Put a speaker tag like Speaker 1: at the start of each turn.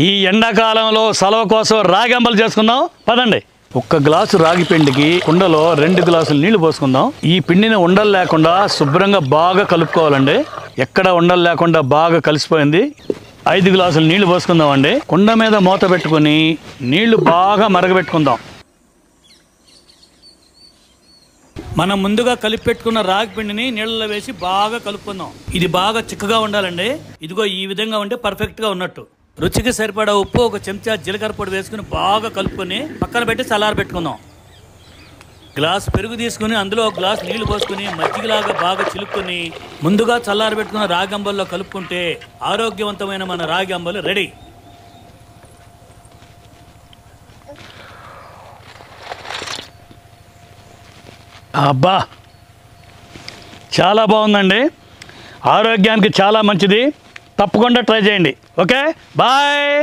Speaker 1: ఈ ఎండాకాలంలో సెలవు కోసం రాగి అంబలి చేసుకుందాం పదండి. 1 గ్లాసు రాగి పిండికి కుండలో 2 గ్లాసులు నీళ్లు పోసుకుందాం. ఈ పిండిని ఉండలు లేకుండా శుభ్రంగా బాగా కలుపుకోవాలండి. ఎక్కడ ఉండలు లేకుండా బాగా కలిసిపోయింది. 5 గ్లాసులు నీళ్లు పోసుకుందాం అండి. కుండ మీద మూత పెట్టుకుని నీళ్లు బాగా మరగబెట్టుకుందాం. మనం ముందుగా కలిపి పెట్టుకున్న రాగి పిండిని నీళ్ళలో వేసి బాగా కలుపుకుందాం. ఇది బాగా చిక్కగా ఉండాలండి. ఇదిగో ఈ విధంగా ఉంటే పర్ఫెక్ట్గా ఉన్నట్టు. రుచికి సరిపడా ఉప్పు, 1 చెంచా జీలకర్ర పొడి వేసుకుని బాగా కలుపుకొని పక్కన పెట్టి చల్లారబెట్టుకుందాం. గ్లాస్ పెరుగు తీసుకుని అందులో 1 గ్లాస్ నీళ్లు పోసుకుని మజ్జిగలాగా బాగా చిలుక్కుని ముందుగా చల్లారబెట్టుకున్న రాగి అంబలిలో కలుపుకుంటే ఆరోగ్యవంతమైన మన రాగి అంబలి రెడీ. అబ్బా, చాలా బాగుందండి. ఆరోగ్యానికి చాలా మంచిది. తప్పకుండా ట్రై చేయండి. Okay, bye.